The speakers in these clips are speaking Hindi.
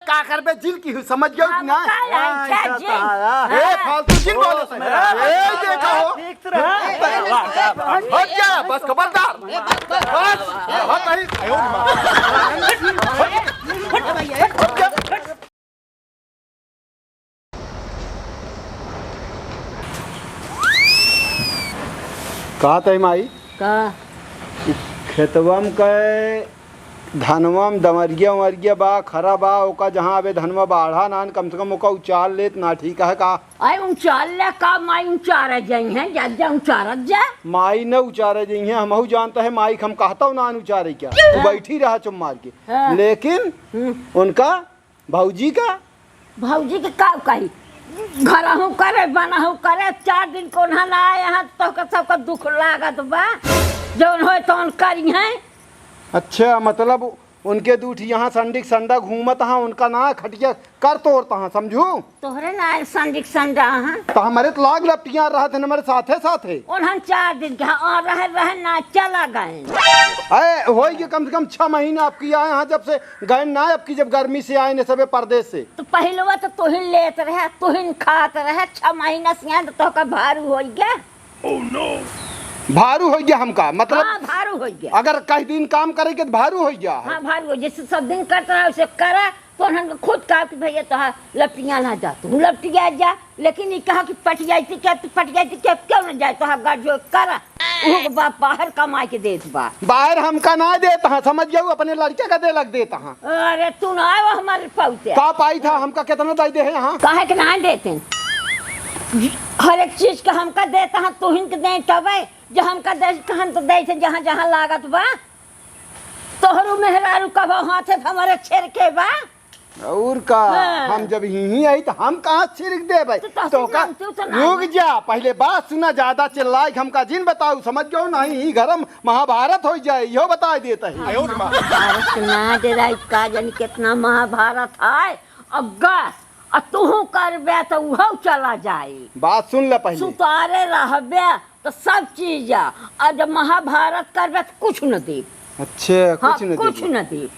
का करबे जिल की समझ गयो कि ना ए फालतू जिन बोले ए देखा हो हट जा बस खबरदार बस हट नहीं कहा तय माई का खेतवम के धनवम दमरिया उमरिया बा खरा बा ओका जहाँ अबे धनवा बाढ़ा नान कम से कम ओका उचार लेत ना ठीक है का आई उचार ले का माई उचार जाई है जा उचारत जा माई न उचारे जई है हमहू जानता है माई हम कहता हूँ नान उचारे क्या तू बैठी रहा चुम मार के लेकिन उनका भौजी का भौजी के का कही घरहू करे बनहू करे 4 दिन को ना आए यहाँ तो सबका दुख लागत बा जौन हो तो करी है। अच्छा मतलब उनके दूठ यहाँ संडिक संडा घूमत हाँ उनका ना खटिया कर तोड़ता हाँ समझू तोहरे ना संडिक संडा हाँ तो हमारे तो लाग लपटिया रहा थे हमारे साथे साथे उन्हन 4 दिन के और रहे ना चला गए अरे हो कम से कम 6 महीने आपकी आए यहाँ जब से गए ना आपकी जब गर्मी से आए न सबे परदेश से तो पहलवा तो तुहिन लेत रहे तुहिन खात रहे 6 महीना से तो का भारू हो गया भारू हो गया हमका मतलब हाँ, भारू हो गया अगर कई दिन काम करे के भारू हो गया हाँ भारू जैसे सब दिन करता है उसे करा तो उन्होंने खुद कहा कि भैया तो लपटिया ना जा तू लपटिया जा लेकिन ये कहा कि पट जाती क्या तू पट जाती क्या क्यों ना जाए तो गाजो करा वो बाप बाहर कमा के देत बा बाहर हमका ना देता हाँ समझ जाओ अपने लड़के का दे लग देता हाँ अरे तू ना आए हमारे पहुँचे का पाई था हमका कितना दाई दे है यहाँ काहे के ना देते हर एक चीज का हमका देता है तू हिंक दे तब जो हमका दे कहन तो दे जहाँ जहाँ लागत बा तोहरू मेहरारू कब हाथे हमारे छेड़ के बा और का हम जब ही आई तो हम कहाँ छिड़क दे भाई तो का रुक जा पहले बात सुना ज्यादा चिल्लाए हमका जिन बताओ समझ गयो नहीं ही गरम महाभारत हो जाए यो बता देता है महाभारत ना दे रहा का जानी कितना महाभारत है अग्गा और तू करबे तो वो चला जाए बात सुन ले पहले सुतारे रहबे तो सब चीज और जब महाभारत करबे तो कुछ न दे अच्छा कुछ न दे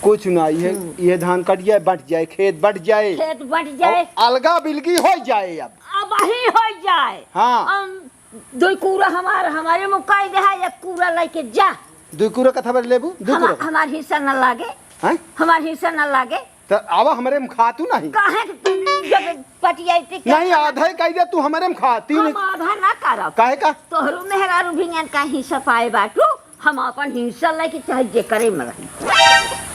कुछ ना ये धान कट जाए बट जाए खेत बट जाए अलगा बिलगी हो जाए अब वही हो जाए हाँ दो कूड़ा हमारे मुकाई दे है एक कूड़ा लेके जा 2 कूड़ा कथा बर लेबू हमार हिस्सा न लागे हमार हिस्सा न लागे तो अब हमारे में खातू नहीं काहे जब पटियाई थी नहीं आधा कह दे तू हमारे में खाती हम आधा ना करब काहे का तोहरो मेहरारू भिंगन का हिस्सा पाए बाटू हम अपन हिस्सा लेके चाहे जे करे में रही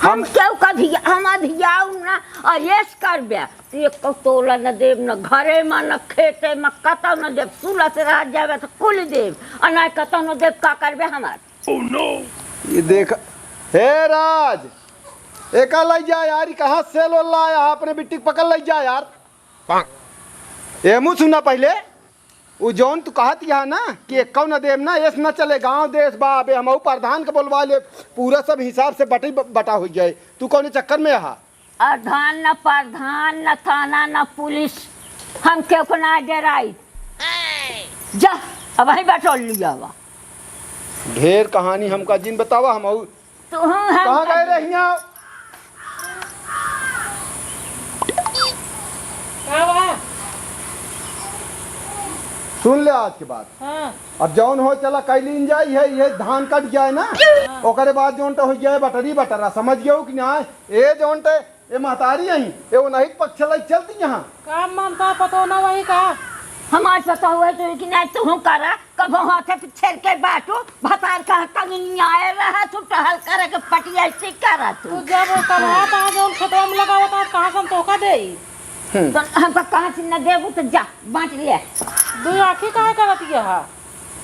हम क्यों कभी हम अधियाऊ ना और यस करबे एक तोला न देव न घरे में न खेते में कतौ न देव सुलह से रह जावे तो कुल देव और न कतौ न देव का करबे हमार ओह नो ये देख हे राज एका ले जा यार कहाँ से लो लाया अपने बिट्टी पकड़ ले जा यार ए मुँह सुना पहले वो जौन तू कहत यहाँ ना कि एक न देव ना ऐस न चले गांव देश बा अबे हम प्रधान के बोलवा ले पूरा सब हिसाब से बटा हो जाए तू कौन चक्कर में यहाँ अधान न प्रधान न थाना न पुलिस हम क्यों को ना डराई जा अब वही बैठो लिया हुआ ढेर कहानी हमका जिन बतावा हम कहाँ गए रहिया सुन ले आज के बाद अब जौन हो चला कैलीन जाए ये धान कट जाए ना ओकरे बाद जौन हो जाए बटरी बटरा समझ गयो कि ना ए जौन ये महतारी यही ये वो नहीं पक्ष लाई चलती यहाँ काम ममता पतो ना वही का हमारे पता हुआ तो कि ना तू करा कब हाथे छेड़ के बाटो भतार का कहीं आए रहा तू टहल करे के पटिया से करा तू जब कलहा ता जौन खेतवा में लगावता कहां से तोका दे तो हमका कहां से न देबू तो जा बांट ले 2 आंखें काहे करती है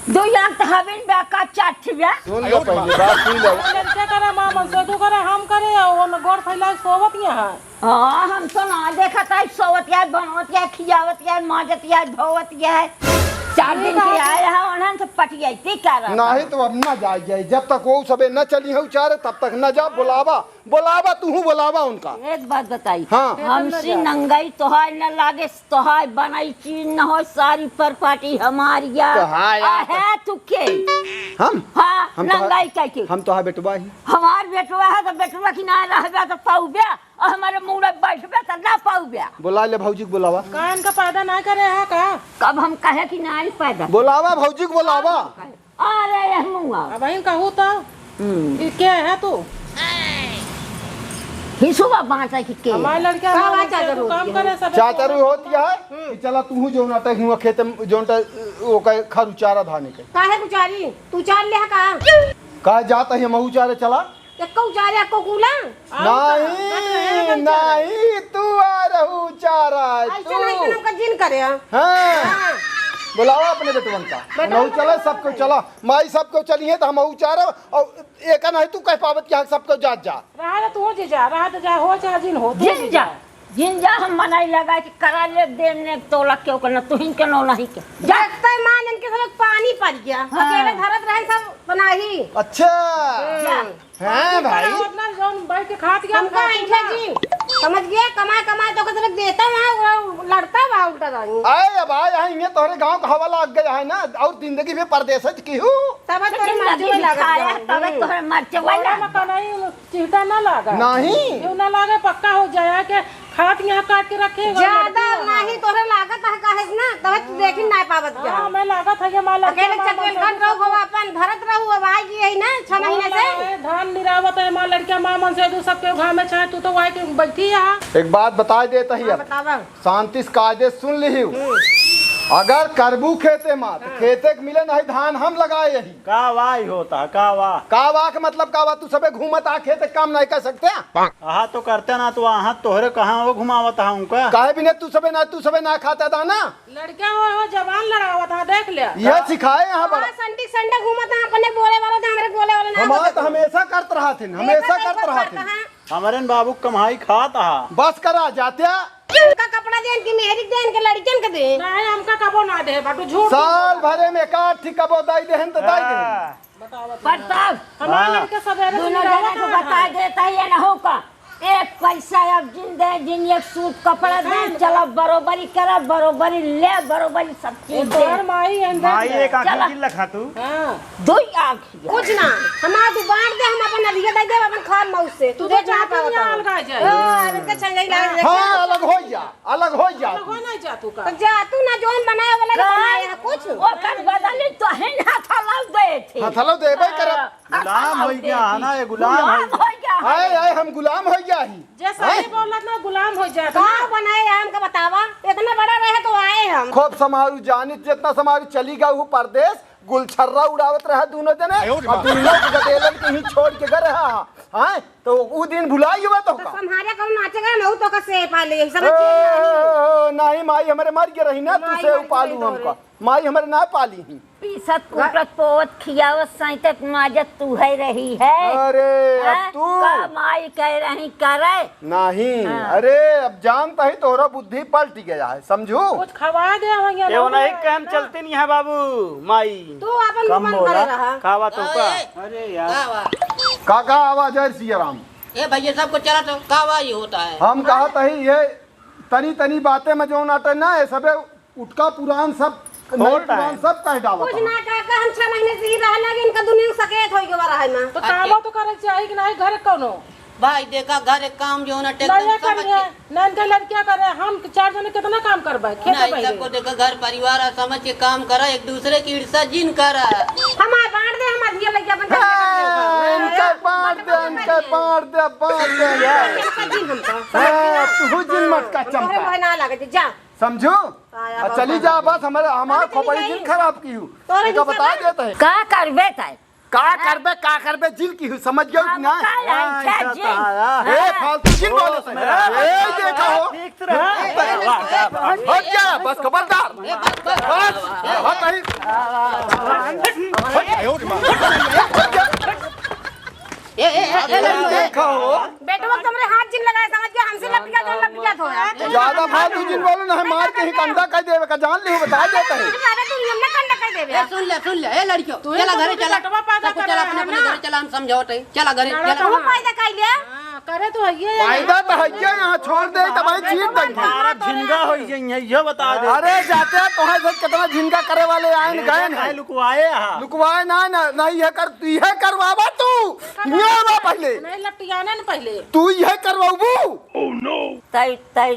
2 आंख तो हवेन बेका चाठिया सुन लो पहले बात सुन लो क्या करे मामन से तू करे हम करे और गोड़ फैला सोवत यहाँ हां हम तो ना देखा था सोवतिया बनवतिया खियावतिया माजतिया धोवतिया 4 दिन के आए हैं उन्हन से पटिया ते करा नहीं तो अब ना जाए जब तक वो सबे न चली है उचारे तब तक न जा बुलावा तू बुलावा उनका एक बात बताई हाँ हमसे नंगाई तोहार न लागे तोहार बनाई चीज न हो सारी परपाटी हमारी है तू के हम हाँ नंगाई के हम तो बेटवा ही हमार बेटवा है तो बेटवा की ना रहबे तो पाऊबे और हमारे मुंह बैठ ब्या बुला ले भौजी को बुलावा। का इनका पैदा ना करे है का? कब हम कहे कि नानी पैदा बुलावा भौजी को बुलावा। अरे ये मुंगा अब इन कहूँ तो ये क्या है तू? हिसुआ बांटा कि के हमारे लड़का काम करे सब चाचरू होती है कि चला तू जो ना तक हुआ खेत में जो वो कहे खर चारा धाने के काहे कुचारी तू चार ले का कहा जाता है महू चारे चला एको चार एको कूला नहीं नहीं तू आ रहू चारा ऐसे नहीं तू का जिन करे हाँ बुलावा अपने बेटवन का महू चला सबको चला माई सबको चलिए तो हम महू चारा और एक नहीं तू कह पावत कि सबको जात जा रहा तो हो जा रहा तो जा हो जा जिन हो जिन जा हम मनाई लगा कि करा ले देन ने तोला क्यों करना तू हिन के नो नहीं के देखते मान इनके सब पानी पड़ गया अकेले धरत रहे सब बनाही अच्छा हैं भाई अपना जोन बैठ के खात गया हमका ऐठा जी समझ गया कमा कमा तो कतरे देता वहां लड़ता वहां उल्टा रही आए अब आए आएंगे तोरे गांव का हवा लग गया है ना और जिंदगी में परदेश की हूँ तब तेरे मर्जी लगा तब तोहरे मरचे वाला मका नहीं चिढ़ा ना लगा नहीं क्यों ना लगे पक्का हो जाए के खात यहाँ काट के रखेगा ज्यादा नहीं तोरे लागत है काहे ना तब तू देखी ना पावत जा हाँ मैं लागत है माला अकेले चकेल खट रहो अपन धरत रहू अब आ गई है ना 6 महीने से धान निरावत है माँ लड़किया माँ मन से तू सबके घाव में चाहे तू तो वही के बैठी यहाँ एक बात बता देता ही अब बतावा शांति से कायदे सुन ली अगर करबू खेते मात खेते के मिले नहीं धान हम लगाए यही कावाई होता कावा कावा के मतलब कावा तू सबे घूमत आ खेते काम नहीं कर सकते आहा तो करते ना तो आहा तोहरे कहाँ वो घुमावत हा उनका काहे भी नहीं तू सबे ना खाता था ना लड़किया वो जवान लड़ावा था देख ले यह सिखाए यहाँ पर संटी संडे घूमत है अपने बोले वाला थे हमरे बोले वाला ना हमारे तो हमेशा करते रहा थे हमेशा करते रहा थे हमारे बाबू कमाई खाता हा बस करा जाते उनका कपड़ा देन की मेहरी देन के लड़कियन के दे नहीं हमका कबो ना दे बाटू झूठ साल भरे में काट ठीक कबो दाई देहन तो दाई देहन प्रताप हमारे लड़के सवेरे दोनों जना को बता देता ये ना होगा एक पैसा अब जिन दे जिन एक सूट कपड़ा दे चलो बरोबरी करा बरोबरी ले बरोबरी सब चीज दे माई माई एक आंख चला। की लखा तू दो आंख कुछ ना हमारा तू बांट दे हम अपन अधिया दे दे अपन खान मौज से तू दे जा पावत अलगा जाए हां इनके चल गई लाग हाँ अलग हो जा अलग हो जा हो नहीं जा तू का तो जा तू ना जोन बनाए वाला के बनाए है कुछ वो कर बदली तो है ना थला दे थे हथलो देबे करब गुलाम हो गया है ना ये गुलाम हो हो गया आए आए हम गुलाम हो गया ही जैसा ही बोला ना गुलाम हो जाता का बनाए हम का बतावा इतना बड़ा रहे तो आए हम खूब समारू जानी जितना समारू चली गई वो परदेश गुलछर्रा उड़ावत रहा दोनों जने और दोनों के गदेलन के ही छोड़ के गए रहा हां तो वो दिन भुलाई हुआ तो का हमारे कौन नाचेगा मैं तो का से पाले यही सब नहीं माई हमारे मर गए रही ना तू से पालू हमका माई हमारे ना पाली ही पीसत कुटत पोवत खियावत साइतत माजत तू है रही है अरे अब हाँ? तू कमाई कह रही करे नहीं हाँ। अरे अब जानता ही तोरा बुद्धि पलट गया है समझू कुछ खवा दे होंगे ये नहीं कहम चलते नहीं है बाबू माई तू अपन कम मन बोला करे रहा कावा तो का अरे यार काका आवाज है सिया राम ये भैया सबको चला तो कावा ही होता है। हम कहा तही ये तनी तनी बातें में जो नाटे ना ये सबे उठका पुरान सब नई होता है। पुरान सब कह डाला कुछ ना का हम 6 महीने से ही रह लगे इनका दुनिया सकेत होई के बारे में तो कामो तो करे चाहिए कि नहीं घर कोनो भाई देखा घर एक काम जो ना नहीं टेक्टर करिए नन के लड़कियां करे हम 4 जने कितना काम करबे खेत नहीं सबको देखा घर परिवार आ समझ के काम करा एक दूसरे की ईर्षा जिन करा हमार बांट दे हम अधिया लगे अपन इनके बांट दे तू जिन मत का तोहरे चंपा मोह ना लगे जा समझू चली जा बस हमारा खोपड़ी जिन खराब की हूँ तोरे का बता देता है का करबे ताई का करबे जिन की हूँ समझ गयो कि ना ए फालतू जिन बोले से ए देखा हो ठीक से रहा हट जा बस खबरदार बस हट नहीं देखा हो बेटा वो तुमरे हाथ जिन लगाए समझ गया हमसे लपिया थोड़ा ज्यादा फालतू जिन बोलो ना मार के ही कंधा कह देवे का जान लियो बता देता है तू नियम ना कंडा कर देबे ए सुन ले ए लड़कियों चला घरे चला सबको चला अपने अपने घरे चला हम समझाओ चला घरे तू चला फायदा कर ले करे तो है फायदा तो है यहाँ छोड़ दे तब भाई चीट देंगे हमारा झिंगा हो जाइए ये बता दे अरे जाते हैं तो है कितना झिनका करे वाले आए गए है हैं लुकवाए हा लुकवाए ना नहीं ये कर तू यह करवावा तू ये पहले नहीं लपटियाने न पहले तू यह करवाबू तई तई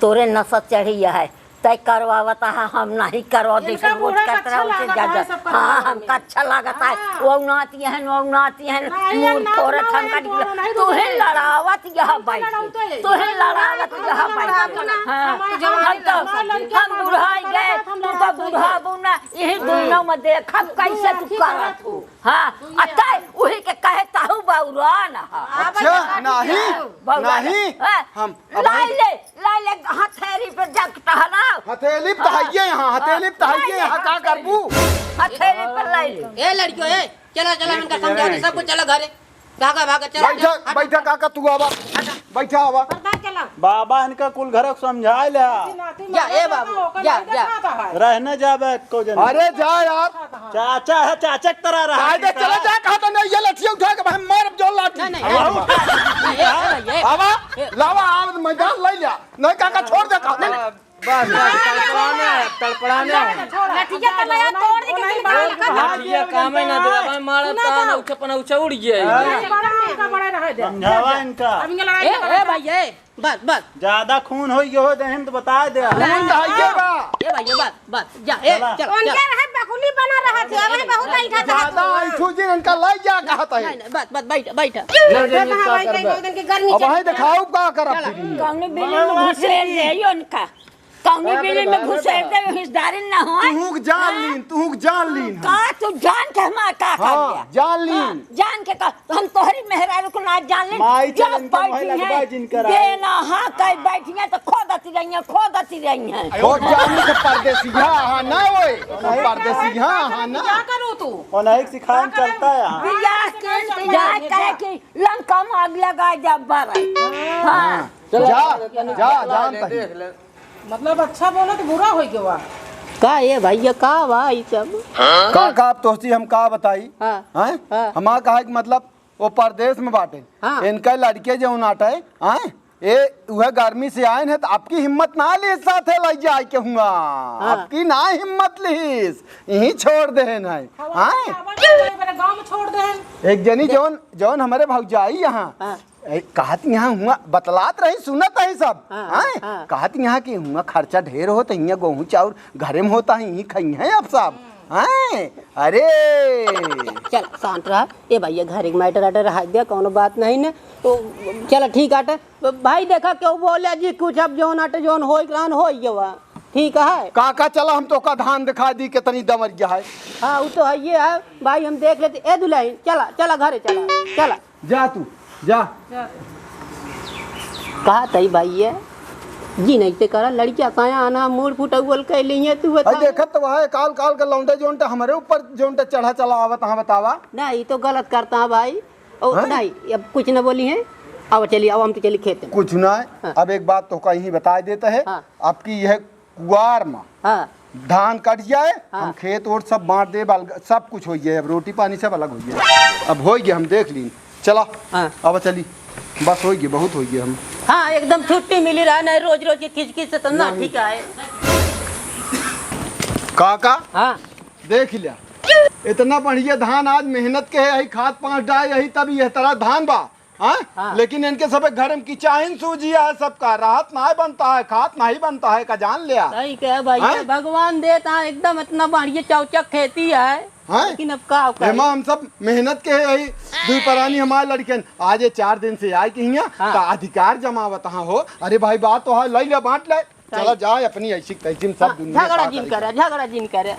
तोरे नशा चढ़ी है तय करवावता है, हम नहीं करवा दे इनका रोज बूढ़ा का का तरह अच्छा उसे लगता है ज्यादा। सब हाँ करवाने हमका में। अच्छा लगता है, हाँ। वो नाती है नहीं, मूड ना, फोरत ना, हमका नहीं, तो नहीं, तुहे नहीं। लड़ावत यह बैठ लड़ावत है। तुहे लड़ावत यह बैठ। हाँ हम बुढ़ाई गए तू का बुढ़ा बुना यही दोनों में देखब कैसे तू करत हो। हाँ अतः वही के कहे ताहू बौरा ना अच्छा नहीं नहीं हम अब लाई ले हथेली पे जग टहलाओ, हथेली तहाइए यहाँ, हथेली तहाइए यहाँ का करबू। हथेली पे लाई ले। ए लड़कियों ए चला चला इनका समझा दे सब कुछ, चला घरे भागा भागा चला बैठा बैठा काका तू आवा, बैठा आवा। चला बाबा इनका कुल घर समझा लिया, जा ए बाबू जा जा रहने जाबे को जन। अरे जा यार, चाचा है, चाचा की तरह रहा। कायदे चले जा, कहा था नहीं ये लठिया उठा के भाई मार जो लाठी। नहीं नहीं आवा लावा आव मैदान ले लिया, नहीं काका छोड़ दे काका। बस तड़पड़ाने लठिया तो लया तोड़ दे के लाठिया काम है ना दे अब मार पाना उछा उड़ गया। समझावा इनका, ए भाई ए बस बस ज्यादा खून हो गयो हो देहन तो बता दे। खून दहाइए बा, ए भाई ए बस बस जा ए चल कौन के रहे बकुली बना रहा थे हमें बहुत ऐठा था ज्यादा ऐठू जी इनका ले जा कहा था। नहीं बस बस बैठ बैठ दिन की गर्मी अब वहीं दिखाओ का करब। कौनी बिल्ली में घुसेर दे उनका, कौनी बिल्ली में घुसेर दे हिस्सेदारी ना हो। तू जान लीन का तू जान के हम का कर हाँ दिया जान लीन। जान के का हम तोहरी मेहरारू को ना जान ले माई जब चलन के मोहे बैठी लगवा हैं, जिनकर बेना हाँ कई बैठी हैं तो खोदती रही हैं हो जानी के परदेसिया हाँ ना ओए, परदेसिया हाँ ना। क्या करूँ तू? और नहीं सिखाए चलता है यहाँ। बियाह के इंतजार करे कि लंका में आग लगा जब बरई। हाँ जा जान देख ले मतलब अच्छा बोलो तो बुरा हो गया। का ये भैया का भाई सब काका अब तोहसी हम का बताई हाँ हैं हाँ। हमारा कहा कि मतलब वो परदेश में बाटे हाँ। इनका लड़के जो नाटे हैं ये वह गर्मी से आए हैं तो आपकी हिम्मत ना ली साथ है ले जाए के हुआ आपकी ना हिम्मत लीस यहीं छोड़ दे हैं गाँव में छोड़ दे। एक जनी जौन जौन हमारे भौजाई यहाँ कहत यहाँ हुआ बतलात रही सुनत है सब हैं कहत यहाँ की हुआ खर्चा ढेर होता है गेहूँ चाउर घरे में होता है यहीं खाई है अब सब हैं। अरे चल शांत रहा ए भैया घर एक मैटर आटर रहा दिया कोनो बात नहीं ने तो चल ठीक आटे भाई देखा क्यों बोले जी कुछ अब जोन आटे जोन हो गया ठीक है काका चला हम तो का धान दिखा दी कितनी दमरिया है। हाँ वो तो है ये है भाई हम देख लेते ए दुल्हन चला चला घरे चला चला जा तू जा कहा तई भाई ये जी नहीं ते करा लड़कियां काया आना मूड फुटौल कह लिए तू बता अरे देखत तो वह काल काल का लौंडे जोनटा हमारे ऊपर जोनटा चढ़ा चला आवत हाँ बतावा। नहीं तो गलत करता है भाई ओ नहीं अब कुछ न बोली है अब चलिए अब हम तो चली खेत में कुछ ना है हाँ। अब एक बात तो कहीं बता देता है हाँ। आपकी यह कुआर में हाँ धान कट जाए हाँ। हम खेत और सब बांट दे सब कुछ हो गया अब रोटी पानी सब अलग हो गया अब हो गया हम देख ली चला हाँ। अब चली बस हो गया बहुत हो गया हम हाँ एकदम छुट्टी मिली रहा नहीं रोज रोज की खिचखिच से तो ना ठीक है काका हाँ देख लिया इतना बढ़िया धान आज मेहनत के है यही खाद पांच डाल यही तब यह तरह धान बा हाँ? लेकिन इनके सब घर में किचाइन सूजिया है सबका राहत ना बनता है खाद नहीं बनता है का जान लिया सही कह भाई हाँ? भगवान देता है एकदम इतना बढ़िया चौचक खेती है हाँ? लेकिन अब का हेमा हम सब मेहनत के है यही दुई परानी हमारे लड़के आज ये 4 दिन से आए कि हाँ। का अधिकार जमावत हाँ हो। अरे भाई बात तो है ले ले बांट ले चला जाए अपनी ऐसी तैसी सब दुनिया झगड़ा जिन करे